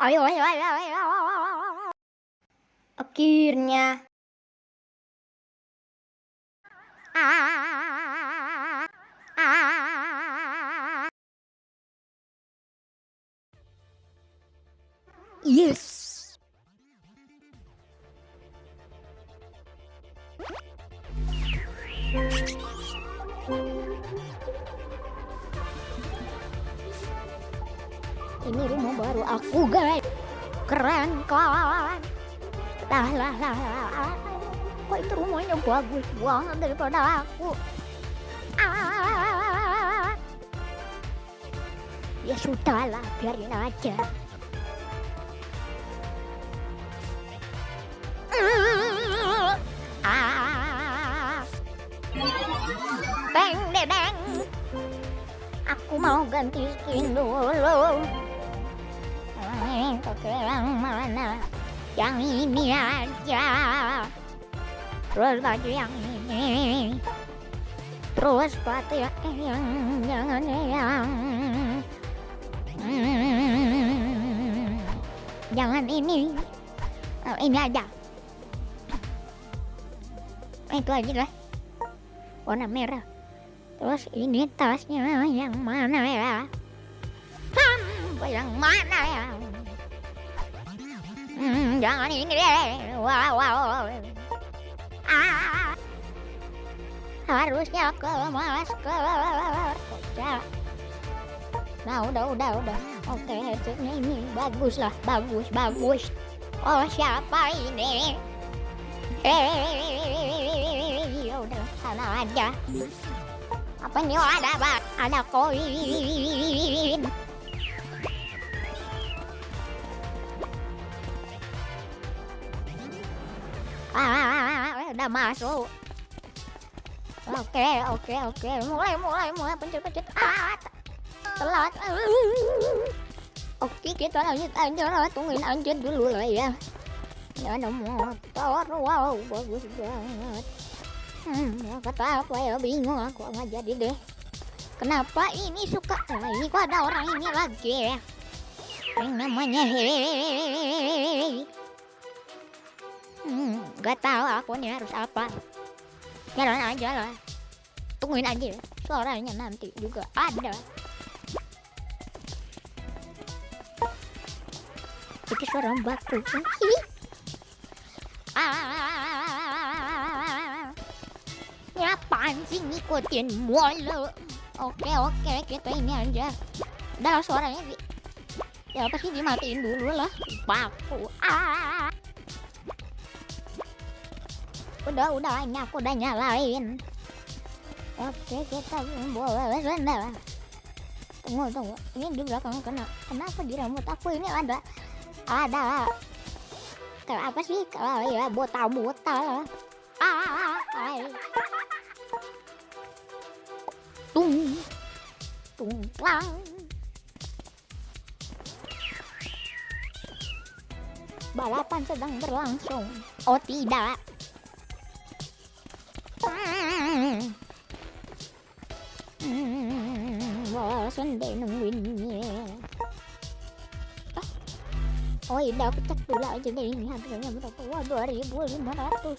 Ayo, ayo, ayo, ayo. Akhirnya. Ah, ah. Yes. Ini rumah baru aku, guys. Keren kan? Lah. Kok itu rumahnya bagus banget daripada aku. Ya sudahlah, biarin aja. Beng. Aku mau ganti skin dulu. Pakai yang mana? Yang ini aja. Terus baju yang ini. Terus sepatu yang jangan yang jangan ini. Oh, ini aja. Itu aja lah. Warna merah. Terus ini tasnya yang mana ya? Yang mana ya? Jangan ini deh. Wow. Harusnya ke masker. Nah, udah. Oke, headsetnya ini bagus lah, bagus. Oh, siapa ini? Udah sana aja. Apa nih? Oh, ada koin. Udah masuk. Oke. Mulai pencet. Telat. Oke, kita lanjut aja lah. Tungguin aja dulu lah ya. Ya ada motor. Wow, bagus banget. Kata apa ya, bingung aku nggak jadi deh. Kenapa ini suka? Ini kok ada orang ini lagi ya? Yang namanya Hei. Gak tahu aku nih harus apa. Jalan aja lah. Tungguin aja. Suaranya nanti juga ada. Itu suara batu. Ngapain sih ngikutin mulu? Oke, kita ini aja. Udah suaranya sih. Ya apa sih, dimatiin dulu lah. Paku. Udah, ini aku udah nyalain. Oke, kita boleh sana. Tunggu. Ini di belakang kenapa di rambut aku ini ada kayak apa sih? Ya botal. Tungklang. Balapan sedang berlangsung. Oh tidak. Bosan deh nungguinnya. Oh iya, aku cek dulu aja deh ini harganya berapa. Wah, 2.500.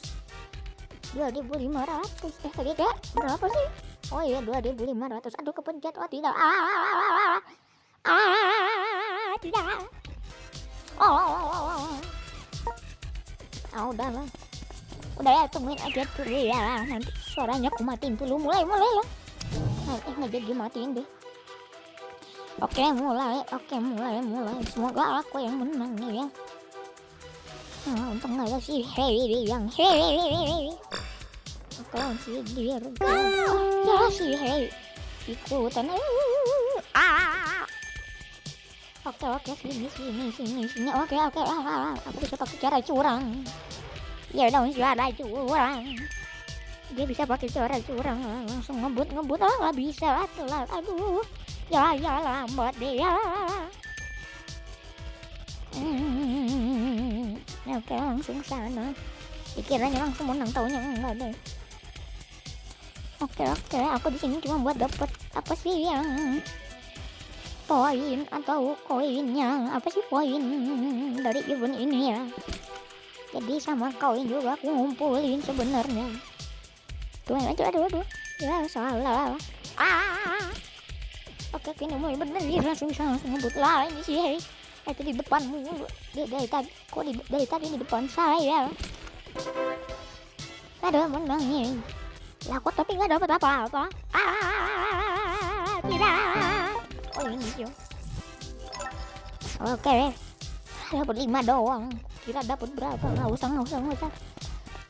Tadi deh berapa sih? Oh iya, 2.500. Aduh, kepencet. Oh tidak. Tidak. Udah lah. Udah ya, tungguin aja dulu ya. Nanti suaranya aku matiin dulu. Mulai ya. Nggak jadi matiin deh. Oke, mulai. Semoga aku yang menang nih ya. Untung nggak ada si Hei yang Hei. Oke, si dia. Ya si Hei ikutan. Oke, sini. Oke. Aku bisa pakai cara curang. Ya dong, cara curang. Dia bisa pakai cara curang. Langsung ngebut. Nggak bisa, telat. Aduh. Ya lambat deh ya. Oke, langsung sana. Dikiranya langsung menang, taunya enggak deh. Oke, aku di sini cuma buat dapet apa sih yang poin atau koinnya. Apa sih poin dari event ini ya? Jadi sama koin juga aku ngumpulin sebenarnya. Tuh aduh ya salah. Oke ini mulai bener nih, langsung ngebut lah ini sih. Itu di depan mulu dari tadi, kok dari tadi di depan saya. Ada menang nih lah kok, tapi nggak dapat apa-apa. Tidak. Oh ini sih. Oke dapat 5 doang, kita dapat berapa? Nggak usah,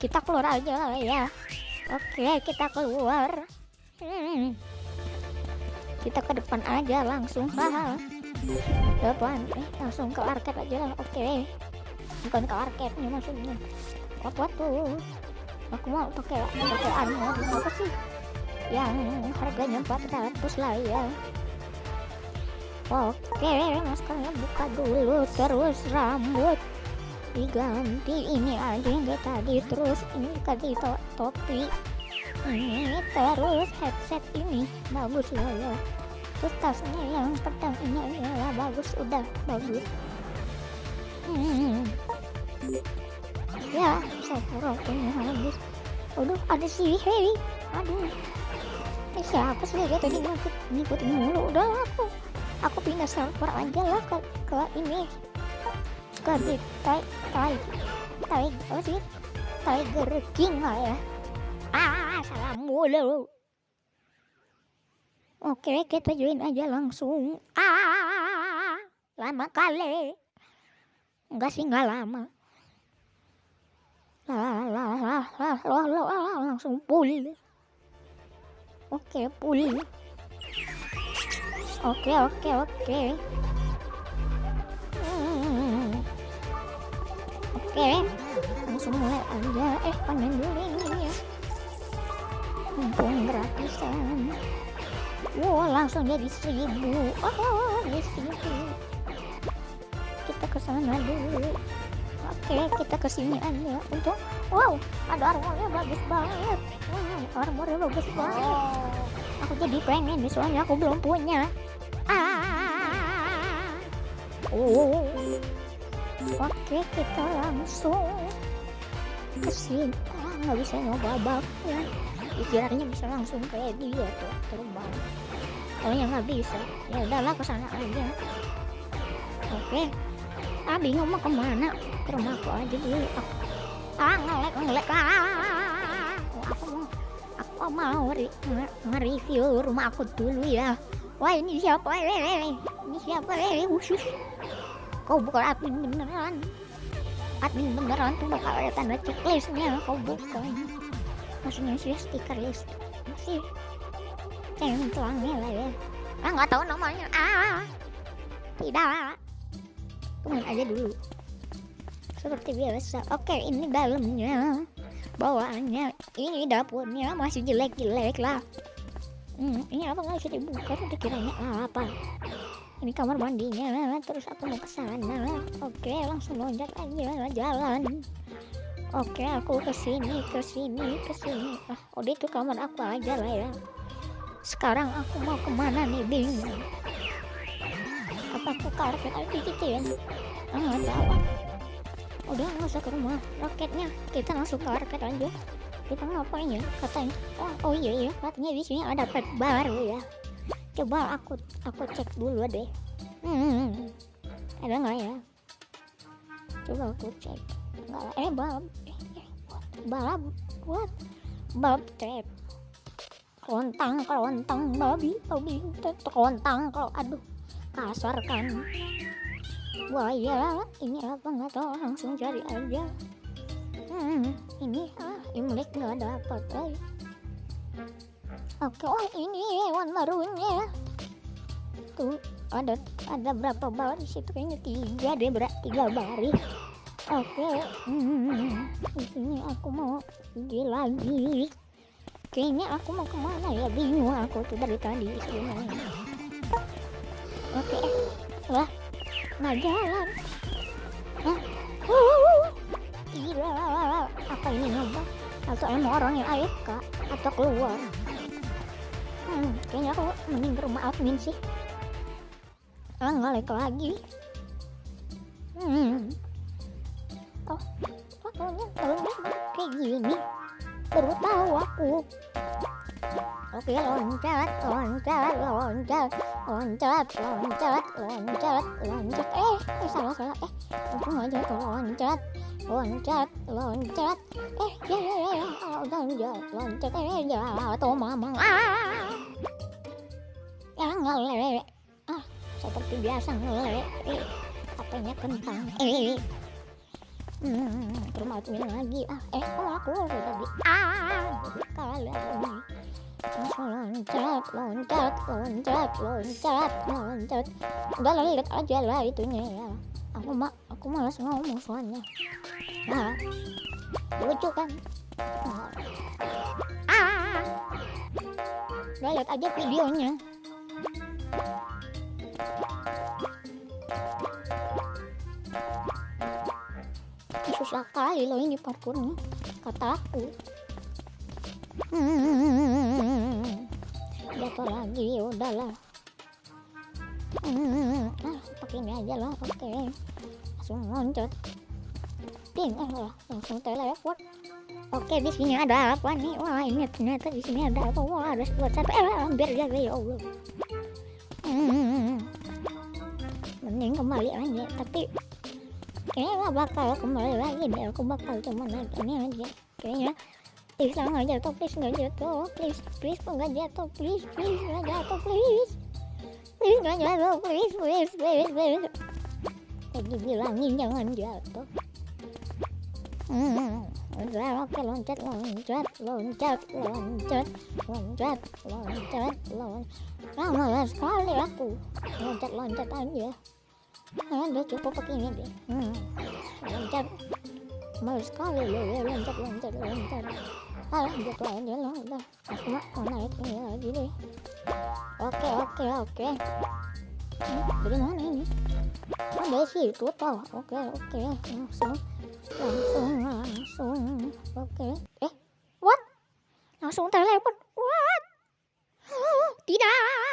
kita keluar aja lah ya. Oke kita keluar. Kita ke depan aja langsung. Depan langsung ke arcade aja lah. Oke bukan ke arcade nih maksudnya. Apa tuh, aku mau pakai anu apa sih yang harganya 400 lah ya. Oke maskernya buka dulu, terus rambut diganti ini aja yang kayak tadi, terus ini ganti topi ini, terus headset ini bagus lah ya, terus tasnya yang pedang ini ya bagus, udah bagus. Ya saya rokoknya habis. Aduh ada si Harry, aduh siapa sih dia tadi ngikutin mulu. Udah aku pindah server aja lah ke ini, ke di apa sih, Tiger King lah ya. Salah mulu. Oke kita join aja langsung. Lama kali. Enggak sih, enggak lama. Langsung pulih. Oke pulih. Oke. Oke langsung mulai aja. Panen dulu ini ya, mumpung gratisan. Wow langsung jadi 1000. Jadi 1000. Kita kesana dulu. Oke kita kesini aja. Untuk wow ada armornya bagus banget. Armornya bagus banget. Aku jadi pengen nih, soalnya aku belum punya. Oke kita langsung kesini. Nggak bisa ngebabak ya. Dikiranya bisa langsung kayak dia tuh terbang. Soalnya nggak bisa. Ya udahlah kesana aja. Oke. Bingung mau kemana? Ke rumahku aja dulu. Ngelek. Aku mau nge-review rumah aku dulu ya. Wah ini siapa? Ini siapa? Khusus. Kau bukan admin beneran. Admin beneran tuh bakal ada tanda checklistnya. Kau bukan. Maksudnya sih stiker list. Masih centangnya lah ya. Nggak tahu namanya. Tidak. Tungguin aja dulu. Seperti biasa. Oke ini dalamnya, bawaannya. Ini dapurnya masih jelek-jelek lah. Ini apa nggak bisa dibuka? Udah kiranya apa? Ini kamar mandinya. Terus aku mau ke sana. Oke langsung loncat aja jalan. Oke aku kesini. Udah itu kamar aku aja lah ya. Sekarang aku mau kemana nih, bingung. Apa aku ke arcade aja gitu ya? Nggak tahu. Udah nggak usah ke rumah roketnya, kita langsung ke arcade aja. Kita ngapain ya katanya? Oh iya katanya di sini ada pet baru ya. Coba aku cek dulu deh. Ada nggak ya? Coba aku cek. Nggak. Bab trap. Kelontang babi kelontang. Kalau aduh kasar kan. Wah ya ini apa nggak tahu, langsung cari aja. Ini Imlek nggak dapat. Oke ini hewan barunya tuh, ada berapa bar di situ, kayaknya 3 deh, 3 baris. Oke di sini aku mau pergi lagi. Kayaknya aku mau kemana ya, bingung aku tuh dari tadi sebenarnya. Oke lah nggak jalan. Gila, apa ini nyoba? Atau emang orangnya AFK atau keluar? Kayaknya aku mending ke rumah admin sih. ngelek lagi. Oh, fotonya kayak gini. Baru tahu aku. Oke, loncat. Salah. Untung aja tuh loncat. Ya. Loncat. Ya, tuh mamang. Ya ngelek. Seperti biasa ngelek. Katanya kentang. Rumah tuh lagi. Kok aku tadi? Kalian. Loncat. Udah lah, lihat aja lah itunya ya. Aku malas ngomong soalnya. Nah, lucu kan? Udah lihat aja videonya. Susah kali loh ini parkurnya, kata aku. Jatuh lagi, udahlah. Pakai ini aja lah. Oke, langsung loncat. Langsung teleport. Oke, di sini ada apa nih? Wah, ini ternyata di sini ada apa? Wah, ada satu. Hampir jaga ya Allah. Mending kembali aja, tapi kayaknya gak bakal kembali lagi deh. Aku bakal cuma naik ini aja kayaknya. Please lah, nggak jatuh, please nggak jatuh, please nggak jatuh, please nggak jatuh, please nggak jatuh, please. Tadi bilangin jangan jatuh. Udah, oke, loncat. Malas sekali aku loncat aja. Udah cukup pakai ini deh. Loncat. Malas sekali loncat. Jatuh aja lah udah. Aku mau naik ini lagi deh. Oke. Dari mana ini? Dari situ toh. Oke. Langsung. Oke. What? Langsung teleport. What? Tidak.